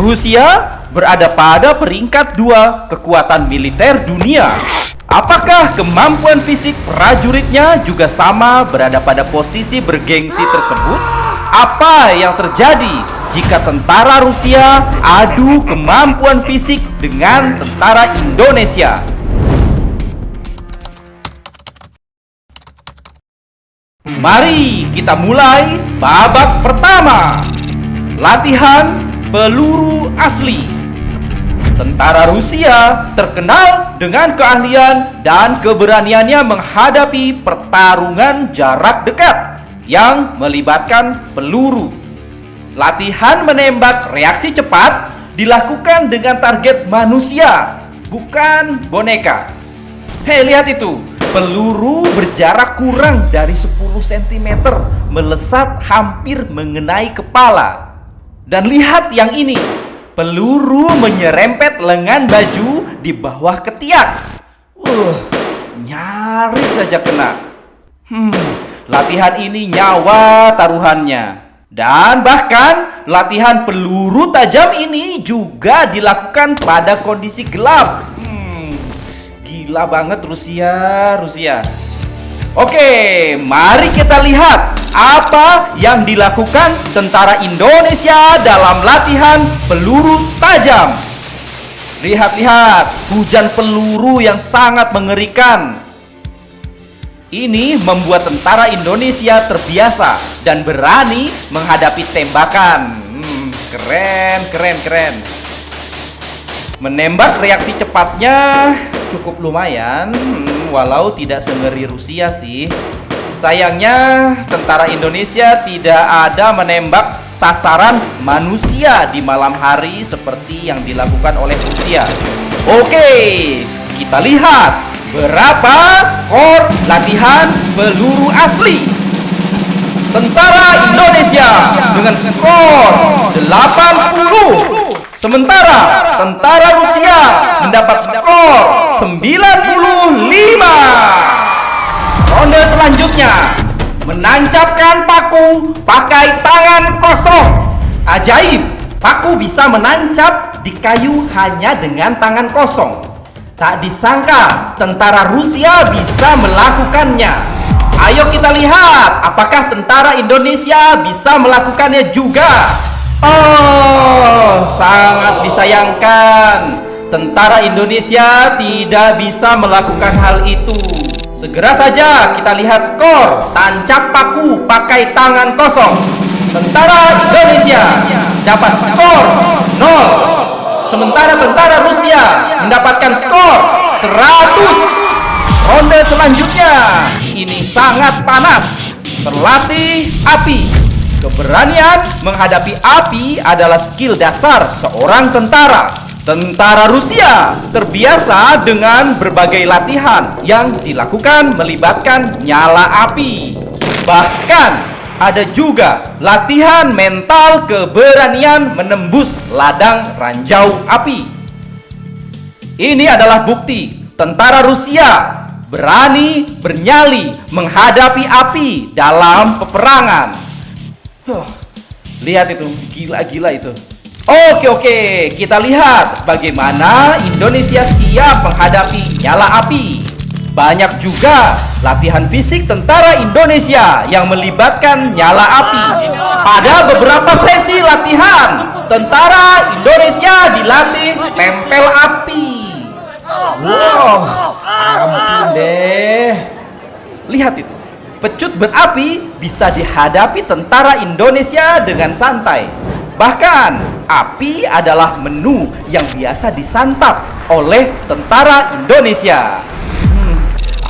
Rusia berada pada peringkat 2 kekuatan militer dunia. Apakah kemampuan fisik prajuritnya juga sama berada pada posisi bergengsi tersebut? Apa yang terjadi jika tentara Rusia adu kemampuan fisik dengan tentara Indonesia? Mari kita mulai babak pertama. Latihan peluru asli. Tentara Rusia terkenal dengan keahlian dan keberaniannya menghadapi pertarungan jarak dekat yang melibatkan peluru. Latihan menembak reaksi cepat dilakukan dengan target manusia, bukan boneka. Hei, lihat itu. Peluru berjarak kurang dari 10 cm melesat hampir mengenai kepala. Dan lihat yang ini. Peluru menyerempet lengan baju di bawah ketiak. Nyaris saja kena. Latihan ini nyawa taruhannya. Dan bahkan latihan peluru tajam ini juga dilakukan pada kondisi gelap. Gila banget Rusia. Oke, mari kita lihat apa yang dilakukan tentara Indonesia dalam latihan peluru tajam. Lihat, hujan peluru yang sangat mengerikan. Ini membuat tentara Indonesia terbiasa dan berani menghadapi tembakan. Keren. Menembak reaksi cepatnya cukup lumayan, walau tidak sengeri Rusia sih. Sayangnya tentara Indonesia tidak ada menembak sasaran manusia di malam hari seperti yang dilakukan oleh Rusia. Oke, kita lihat berapa skor latihan peluru asli. Tentara Indonesia dengan skor 80. Sementara tentara Rusia mendapat skor 95. Ronde selanjutnya, menancapkan paku pakai tangan kosong. Ajaib, paku bisa menancap di kayu hanya dengan tangan kosong. Tak disangka tentara Rusia bisa melakukannya. Ayo kita lihat apakah tentara Indonesia bisa melakukannya juga. Sangat disayangkan. Tentara Indonesia tidak bisa melakukan hal itu. Segera saja kita lihat skor tancap paku pakai tangan kosong. Tentara Indonesia dapat skor 0. Sementara tentara Rusia mendapatkan skor 100. Ronde selanjutnya ini sangat panas. Terlatih api. Keberanian menghadapi api adalah skill dasar seorang tentara. Tentara Rusia terbiasa dengan berbagai latihan yang dilakukan melibatkan nyala api. Bahkan ada juga latihan mental keberanian menembus ladang ranjau api. Ini adalah bukti tentara Rusia berani bernyali menghadapi api dalam peperangan. Lihat itu, gila itu. Oke, kita lihat bagaimana Indonesia siap menghadapi nyala api. Banyak juga latihan fisik tentara Indonesia yang melibatkan nyala api. Pada beberapa sesi latihan, tentara Indonesia dilatih tempel api. Ampun deh. Lihat itu. Pecut berapi bisa dihadapi tentara Indonesia dengan santai. Bahkan, api adalah menu yang biasa disantap oleh tentara Indonesia.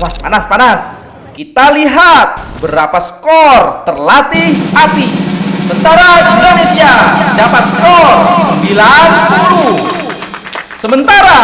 Awas, panas. Kita lihat berapa skor terlatih api. Tentara Indonesia dapat skor 90. Sementara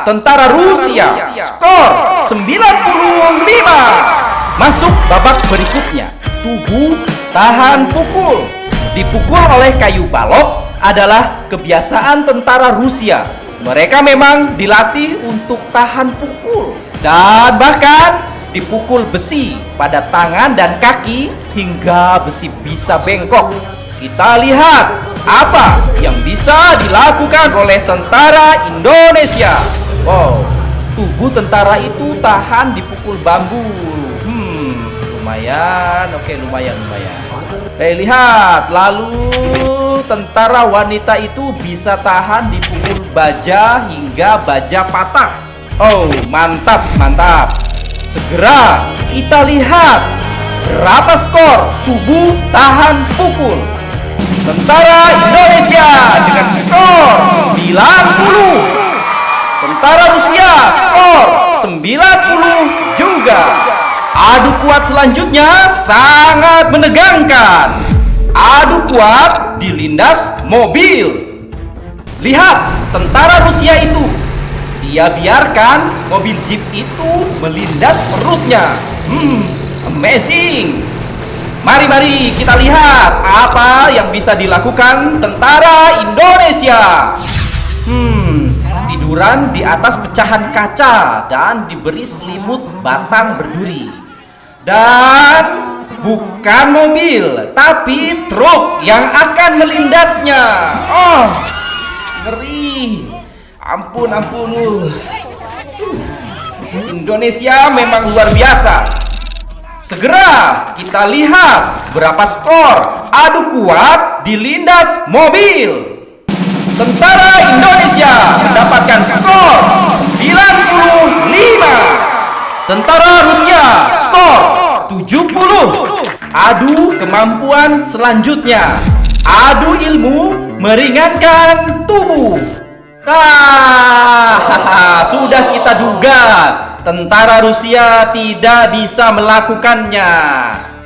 tentara Rusia skor 95. Masuk babak berikutnya. Tubuh tahan pukul. Dipukul oleh kayu balok adalah kebiasaan tentara Rusia. Mereka memang dilatih untuk tahan pukul. Dan bahkan dipukul besi pada tangan dan kaki hingga besi bisa bengkok. Kita lihat Apa yang bisa dilakukan oleh tentara Indonesia? Wow, tubuh tentara itu tahan dipukul bambu. Lumayan, oke, lumayan. Lihat, lalu tentara wanita itu bisa tahan dipukul baja hingga baja patah. Oh, mantap. Segera kita lihat berapa skor tubuh tahan pukul tentara Indonesia dengan skor 90. Tentara Rusia skor 90 juga. Adu kuat selanjutnya sangat menegangkan. Adu kuat dilindas mobil. Lihat tentara Rusia itu. Dia biarkan mobil jeep itu melindas perutnya. Amazing. Mari kita lihat apa yang bisa dilakukan tentara Indonesia. Tiduran di atas pecahan kaca dan diberi selimut batang berduri. Dan bukan mobil, tapi truk yang akan melindasnya. Oh, ngeri. Ampun. Indonesia memang luar biasa. Segera kita lihat berapa skor adu kuat dilindas mobil. Tentara Indonesia mendapatkan skor 95. Tentara Rusia skor 70. Adu kemampuan selanjutnya. Adu ilmu meringankan tubuh. Sudah kita duga tentara Rusia tidak bisa melakukannya.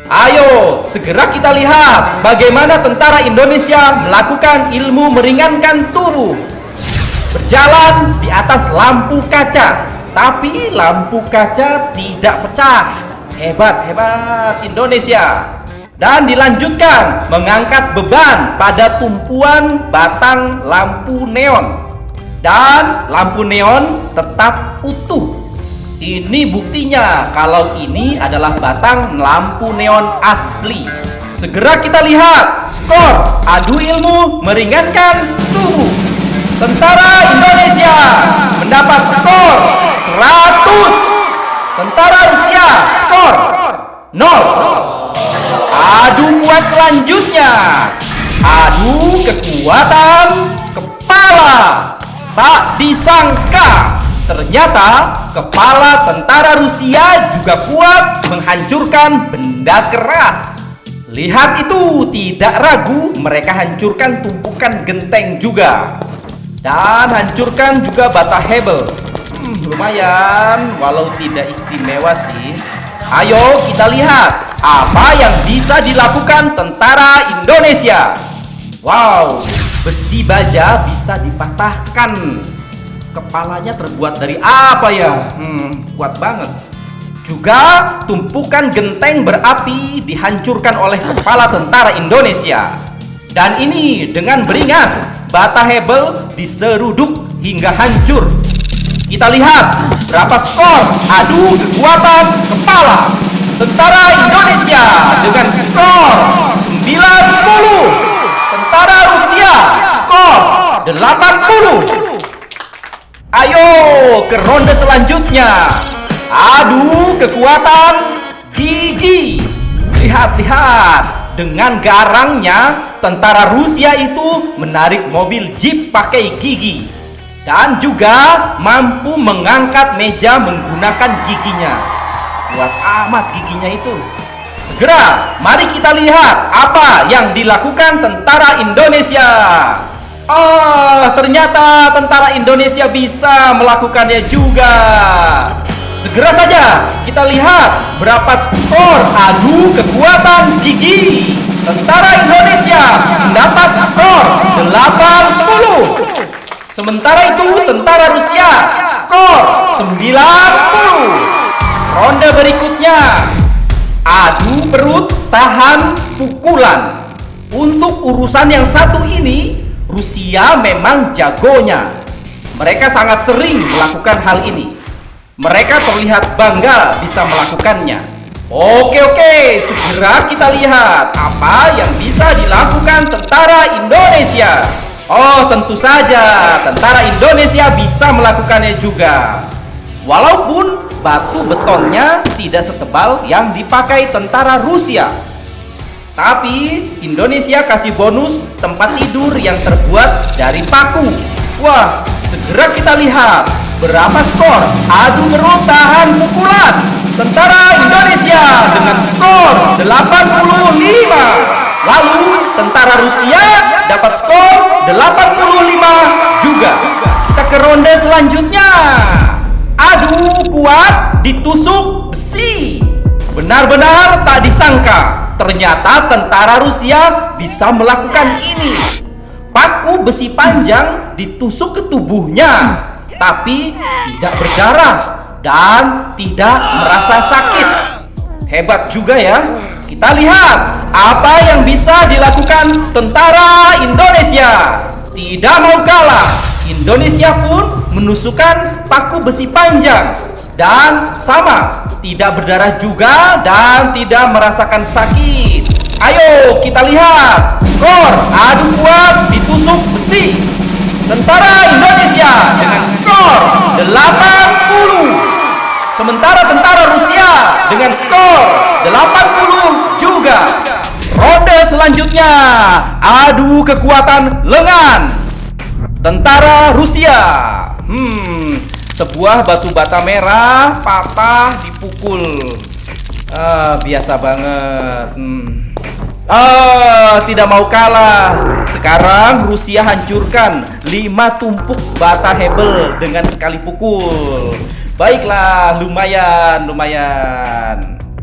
Ayo, segera kita lihat bagaimana tentara Indonesia melakukan ilmu meringankan tubuh. Berjalan di atas lampu kaca, tapi lampu kaca tidak pecah. Hebat Indonesia. Dan dilanjutkan mengangkat beban pada tumpuan batang lampu neon. Dan lampu neon tetap utuh. Ini buktinya kalau ini adalah batang lampu neon asli. Segera kita lihat skor adu ilmu meringankan tubuh. Tentara Indonesia mendapat skor 100. Tentara Rusia skor 0. Adu kuat selanjutnya. Adu kekuatan kepala. Tak disangka, ternyata kepala tentara Rusia juga kuat menghancurkan benda keras. Lihat itu, tidak ragu mereka hancurkan tumpukan genteng juga. Dan hancurkan juga bata Hebel. Lumayan, walau tidak istimewa sih. Ayo kita lihat apa yang bisa dilakukan tentara Indonesia. Wow, besi baja bisa dipatahkan. Kepalanya terbuat dari apa ya? Kuat banget. Juga tumpukan genteng berapi dihancurkan oleh kepala tentara Indonesia. Dan ini dengan beringas, bata Hebel diseruduk hingga hancur. Kita lihat berapa skor adu kekuatan kepala tentara Indonesia dengan skor 90. Tentara Rusia skor 80. Ayo ke ronde selanjutnya. Adu kekuatan gigi. Lihat. Dengan garangnya tentara Rusia itu menarik mobil jeep pakai gigi. Dan juga mampu mengangkat meja menggunakan giginya. Kuat amat giginya itu. Segera, mari kita lihat apa yang dilakukan tentara Indonesia. Ternyata tentara Indonesia bisa melakukannya juga. Segera saja kita lihat berapa skor adu kekuatan gigi. Tentara Indonesia mendapat skor 80. Sementara itu tentara Rusia skor 90. Ronde berikutnya, adu perut tahan pukulan. Untuk urusan yang satu ini, Rusia memang jagonya. Mereka sangat sering melakukan hal ini. Mereka terlihat bangga bisa melakukannya. Oke, segera kita lihat apa yang bisa dilakukan tentara Indonesia. Oh, tentu saja tentara Indonesia bisa melakukannya juga. Walaupun batu betonnya tidak setebal yang dipakai tentara Rusia, tapi Indonesia kasih bonus tempat tidur yang terbuat dari paku. Wah, segera kita lihat berapa skor adu ngeruk tahan pukulan tentara Indonesia dengan skor 85. Lalu tentara Rusia dapat skor 85 juga. Kita ke ronde selanjutnya. Adu kuat ditusuk besi. Benar-benar tak disangka, ternyata tentara Rusia bisa melakukan ini. Paku besi panjang ditusuk ke tubuhnya, tapi tidak berdarah dan tidak merasa sakit. Hebat juga ya. Kita lihat apa yang bisa dilakukan tentara Indonesia. Tidak mau kalah, Indonesia pun menusukkan paku besi panjang dan sama, tidak berdarah juga dan tidak merasakan sakit. Ayo kita lihat skor adu kuat ditusuk besi. Tentara Indonesia dengan skor 80. Sementara tentara Rusia dengan skor 80 juga. Ronde selanjutnya, adu kekuatan lengan. Tentara Rusia. Sebuah batu bata merah patah dipukul. Biasa banget. Tidak mau kalah. Sekarang Rusia hancurkan 5 tumpuk bata hebel dengan sekali pukul. Baiklah, lumayan.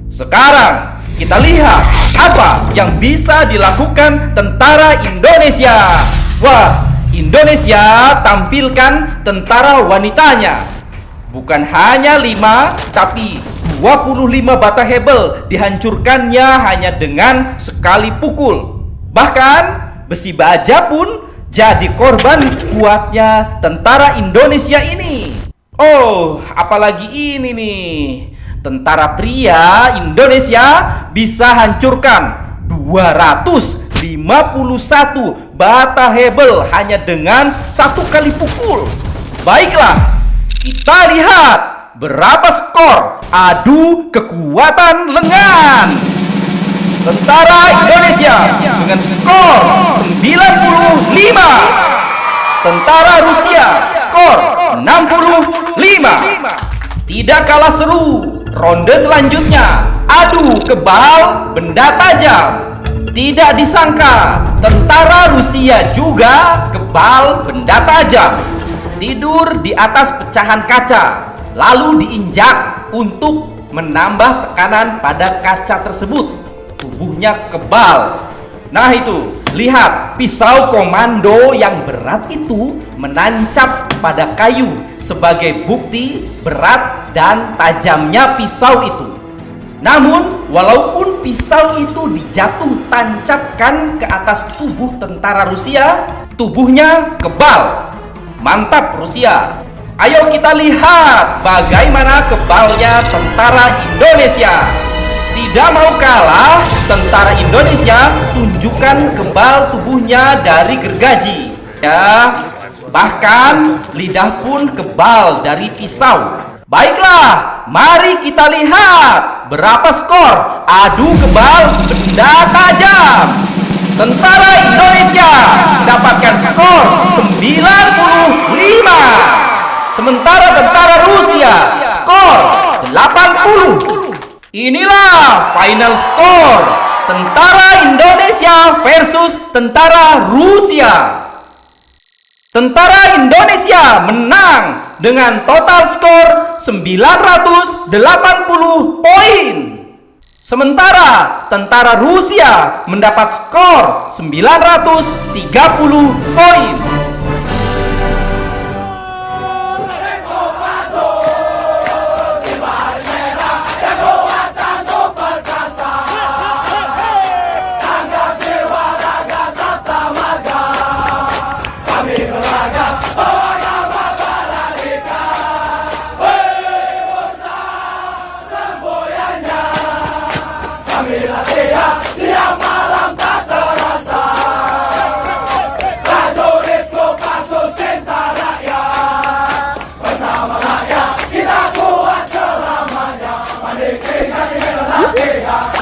Sekarang kita lihat apa yang bisa dilakukan tentara Indonesia. Wah, Indonesia tampilkan tentara wanitanya. Bukan hanya 5, tapi 25 bata hebel dihancurkannya hanya dengan sekali pukul. Bahkan besi baja pun jadi korban kuatnya tentara Indonesia ini. Oh, apalagi ini nih. Tentara pria Indonesia bisa hancurkan 251 bata hebel hanya dengan satu kali pukul. Baiklah, kita lihat berapa skor adu kekuatan lengan. Tentara Indonesia dengan skor 95. Tentara Rusia skor 65. Tidak kalah seru. Ronde selanjutnya, adu kebal benda tajam. Tidak disangka tentara Rusia juga kebal benda tajam. Tidur di atas pecahan kaca, lalu diinjak untuk menambah tekanan pada kaca tersebut. Tubuhnya kebal. Nah itu, lihat pisau komando yang berat itu menancap pada kayu sebagai bukti berat dan tajamnya pisau itu. Namun, walaupun pisau itu dijatuh tancapkan ke atas tubuh tentara Rusia, tubuhnya kebal. Mantap Rusia. Ayo kita lihat bagaimana kebalnya tentara Indonesia. Tidak mau kalah, tentara Indonesia tunjukkan kebal tubuhnya dari gergaji. Ya, bahkan lidah pun kebal dari pisau. Baiklah, mari kita lihat berapa skor adu kebal benda tajam. Tentara Indonesia mendapatkan skor 95. Sementara tentara Rusia skor 80. Inilah final skor tentara Indonesia versus tentara Rusia. Tentara Indonesia menang dengan total skor 980 poin. Sementara tentara Rusia mendapat skor 930 poin.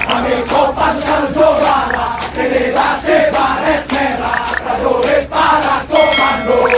Ambil kompas menuju rara, generasi baret merah, prajurit para komando.